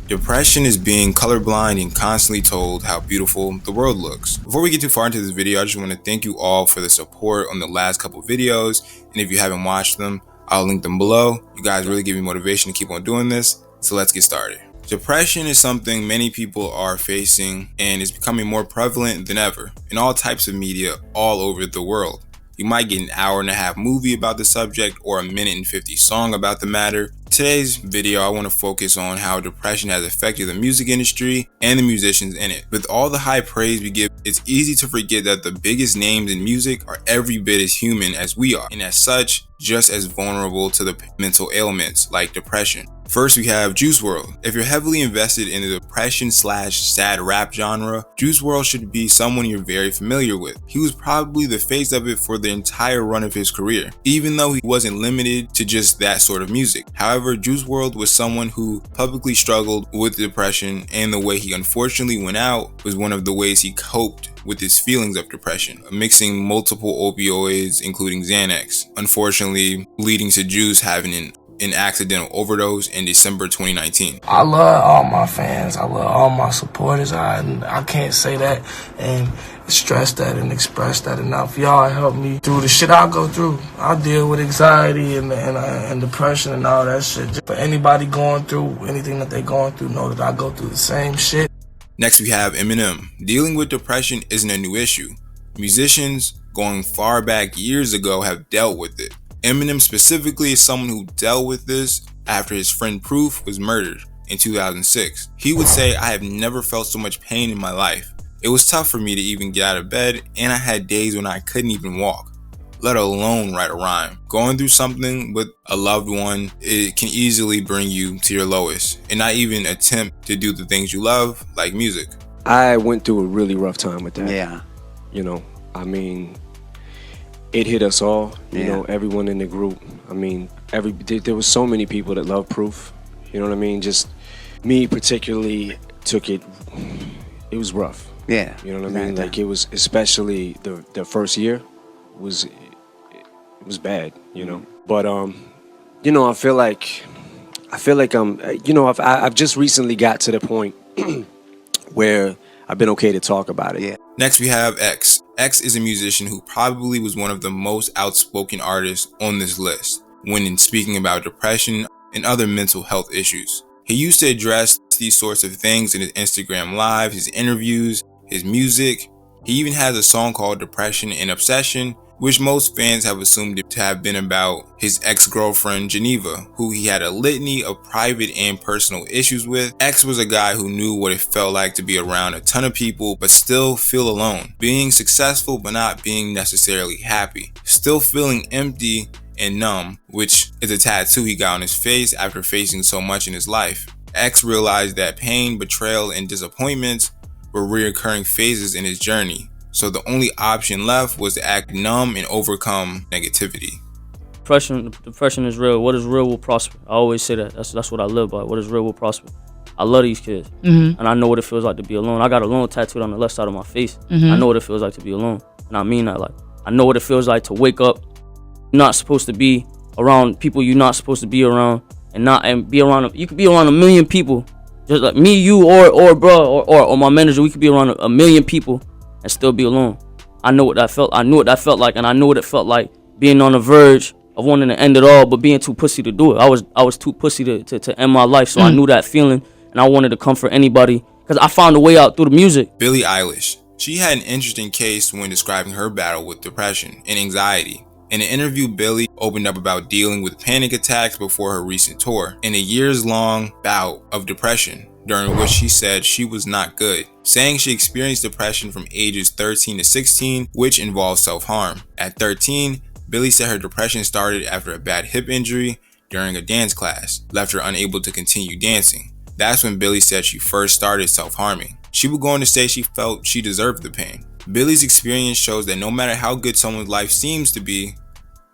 Depression is being colorblind and constantly told how beautiful the world looks. Before we get too far into this video, I just want to thank you all for the support on the last couple videos. And if you haven't watched them, I'll link them below. You guys really give me motivation to keep on doing this. So let's get started. Depression is something many people are facing and is becoming more prevalent than ever in all types of media all over the world. You might get an hour-and-a-half movie about the subject or a minute and 50 song about the matter. Today's video, I want to focus on how depression has affected the music industry and the musicians in it. With all the high praise we give, it's easy to forget that the biggest names in music are every bit as human as we are, and as such, just as vulnerable to the mental ailments like depression. First, we have Juice WRLD. If you're heavily invested in the depression/sad rap genre, Juice WRLD should be someone you're very familiar with. He was probably the face of it for the entire run of his career, even though he wasn't limited to just that sort of music. However, Juice WRLD was someone who publicly struggled with depression, and the way he unfortunately went out was one of the ways he coped with his feelings of depression, mixing multiple opioids, including Xanax, unfortunately leading to Juice having an accidental overdose in December 2019. I love all my fans. I love all my supporters. I can't say that and stress that and express that enough. Y'all help me through the shit I go through. I deal with anxiety and depression and all that shit. For anybody going through anything that they're going through, know that I go through the same shit. Next, we have Eminem. Dealing with depression isn't a new issue. Musicians going far back years ago have dealt with it. Eminem specifically is someone who dealt with this after his friend Proof was murdered in 2006. He would say, "I have never felt so much pain in my life. It was tough for me to even get out of bed, and I had days when I couldn't even walk, let alone write a rhyme." Going through something with a loved one, it can easily bring you to your lowest and not even attempt to do the things you love, like music. I went through a really rough time with that. Yeah. You know, I mean, it hit us all, you know, everyone in the group. I mean, there was so many people that loved Proof. You know what I mean? Just me particularly took it was rough. Yeah. You know what I mean? Like, it was, especially the first year it was bad, you know. But you know, I feel like you know, I've just recently got to the point where I've been okay to talk about it. Yeah. Next, we have X. X is a musician who probably was one of the most outspoken artists on this list when speaking about depression and other mental health issues. He used to address these sorts of things in his Instagram live, his interviews, his music. He even has a song called Depression and Obsession, which most fans have assumed to have been about his ex-girlfriend Geneva, who he had a litany of private and personal issues with. X was a guy who knew what it felt like to be around a ton of people but still feel alone, being successful but not being necessarily happy, still feeling empty and numb, which is a tattoo he got on his face after facing so much in his life. X realized that pain, betrayal, and disappointments were recurring phases in his journey. So the only option left was to act numb and overcome negativity. Depression is real. What is real will prosper. I always say that. That's what I live by. What is real will prosper. I love these kids, and I know what it feels like to be alone. I got alone tattooed on the left side of my face. I know what it feels like to be alone, and I mean that. Like, I know what it feels like to wake up, not supposed to be around people you're not supposed to be around, and be around. You could be around a million people, just like me, you, or bro, or my manager. We could be around a million people and still be alone. I know what that felt. I knew what that felt like, and I knew what it felt like being on the verge of wanting to end it all, but being too pussy to do it. I was too pussy to end my life, so I knew that feeling, and I wanted to comfort anybody because I found a way out through the music. Billie Eilish. She had an interesting case when describing her battle with depression and anxiety. In an interview, Billie opened up about dealing with panic attacks before her recent tour and a years-long bout of depression, during which she said she was not good, saying she experienced depression from ages 13 to 16, which involved self-harm. At 13, Billie said her depression started after a bad hip injury during a dance class, left her unable to continue dancing. That's when Billie said she first started self-harming. She would go on to say she felt she deserved the pain. Billie's experience shows that no matter how good someone's life seems to be,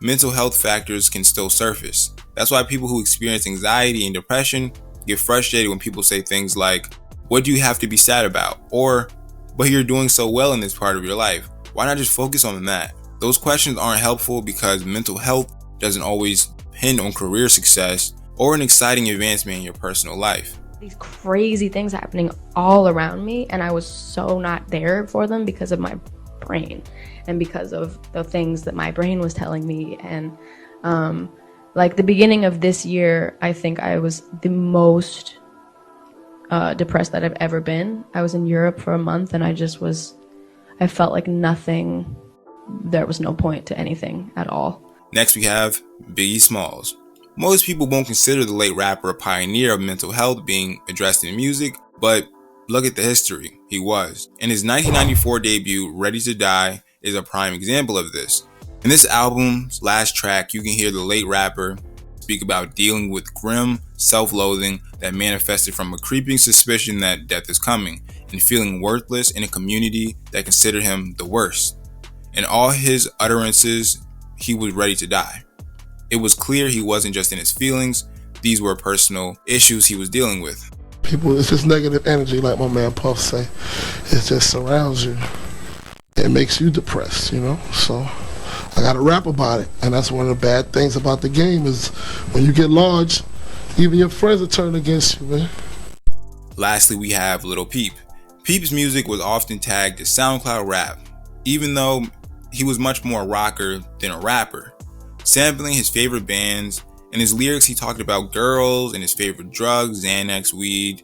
mental health factors can still surface. That's why people who experience anxiety and depression get frustrated when people say things like, "What do you have to be sad about?" Or, "But you're doing so well in this part of your life. Why not just focus on that?" Those questions aren't helpful because mental health doesn't always depend on career success or an exciting advancement in your personal life. these crazy things happening all around me, and I was so not there for them because of my brain and because of the things that my brain was telling me. And like the beginning of this year, I think I was the most depressed that I've ever been. I was in Europe for a month, and I felt like nothing, there was no point to anything at all. Next we have Biggie Smalls. Most people won't consider the late rapper a pioneer of mental health being addressed in music, but look at the history. He was. And his 1994 debut, Ready to Die, is a prime example of this. In this album's last track, you can hear the late rapper speak about dealing with grim self-loathing that manifested from a creeping suspicion that death is coming, and feeling worthless in a community that considered him the worst. In all his utterances, he was ready to die. It was clear he wasn't just in his feelings, these were personal issues he was dealing with. People, it's just negative energy, like my man Puff say. It just surrounds you. It makes you depressed, you know? So I gotta rap about it. And that's one of the bad things about the game is when you get large, even your friends will turn against you, man. Lastly, we have Lil Peep. Peep's music was often tagged as SoundCloud rap, even though he was much more a rocker than a rapper. Sampling his favorite bands, in his lyrics he talked about girls and his favorite drugs, Xanax, weed,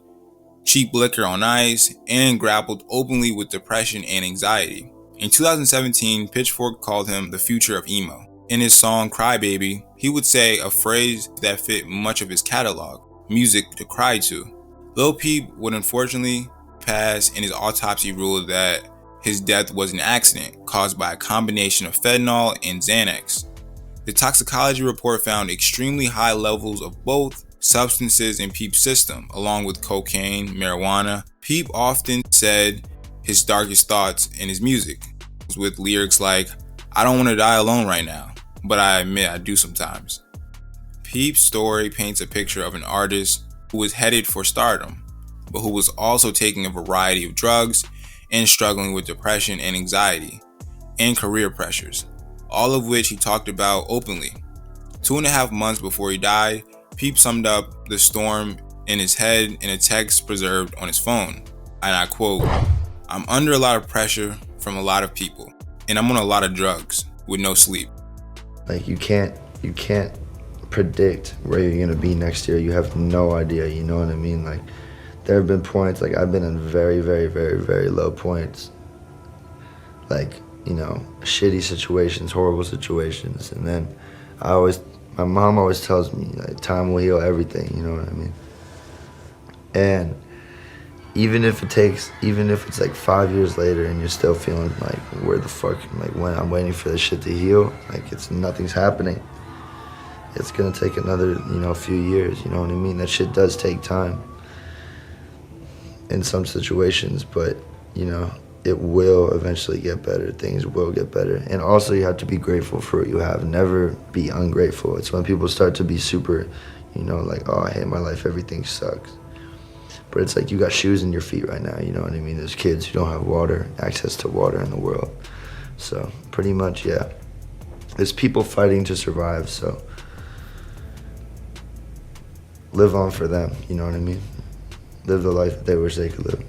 cheap liquor on ice, and grappled openly with depression and anxiety. In 2017, Pitchfork called him the future of emo. In his song Cry Baby, he would say a phrase that fit much of his catalog, music to cry to. Lil Peep would unfortunately pass, and his autopsy ruled that his death was an accident caused by a combination of fentanyl and Xanax. The toxicology report found extremely high levels of both substances in Peep's system, along with cocaine, marijuana. Peep often said his darkest thoughts in his music, with lyrics like, "I don't want to die alone right now, but I admit I do sometimes." Peep's story paints a picture of an artist who was headed for stardom, but who was also taking a variety of drugs and struggling with depression and anxiety and career pressures, all of which he talked about openly. 2.5 months before he died, Peep summed up the storm in his head in a text preserved on his phone. And I quote, "I'm under a lot of pressure from a lot of people, and I'm on a lot of drugs with no sleep." Like you can't predict where you're gonna be next year. You have no idea, you know what I mean? Like there have been points, like I've been in very, very, very, very low points. Like, you know, shitty situations, horrible situations. And then my mom always tells me, like, time will heal everything, you know what I mean? And even if it's like 5 years later and you're still feeling like, where the fuck, like when I'm waiting for this shit to heal, like nothing's happening. It's gonna take another, few years, you know what I mean? That shit does take time in some situations, but, it will eventually get better. Things will get better. And also you have to be grateful for what you have. Never be ungrateful. It's when people start to be super, like, oh, I hate my life, everything sucks. But it's like you got shoes in your feet right now, you know what I mean? There's kids who don't have access to water in the world. So pretty much, yeah. There's people fighting to survive, so live on for them, you know what I mean? Live the life that they wish they could live.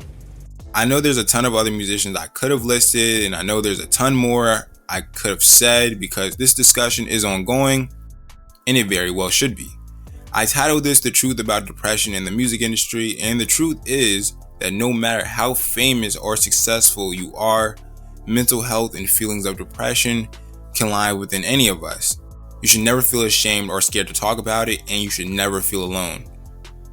I know there's a ton of other musicians I could have listed, and I know there's a ton more I could have said because this discussion is ongoing, and it very well should be. I titled this The Truth About Depression in the Music Industry, and the truth is that no matter how famous or successful you are, mental health and feelings of depression can lie within any of us. You should never feel ashamed or scared to talk about it, and you should never feel alone.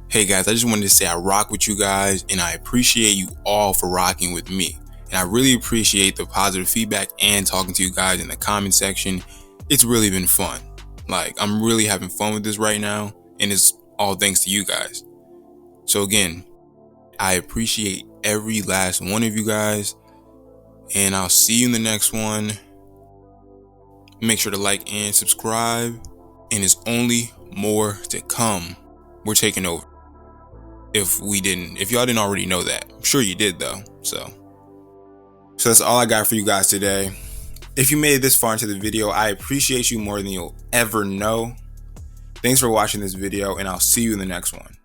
Hey guys, I just wanted to say I rock with you guys, and I appreciate you all for rocking with me. And I really appreciate the positive feedback and talking to you guys in the comment section. It's really been fun. Like, I'm really having fun with this right now, and it's all thanks to you guys. So again, I appreciate every last one of you guys, and I'll see you in the next one. Make sure to like and subscribe, and there's only more to come. We're taking over. If y'all didn't already know that. I'm sure you did though. So that's all I got for you guys today. If you made it this far into the video, I appreciate you more than you'll ever know. Thanks for watching this video, and I'll see you in the next one.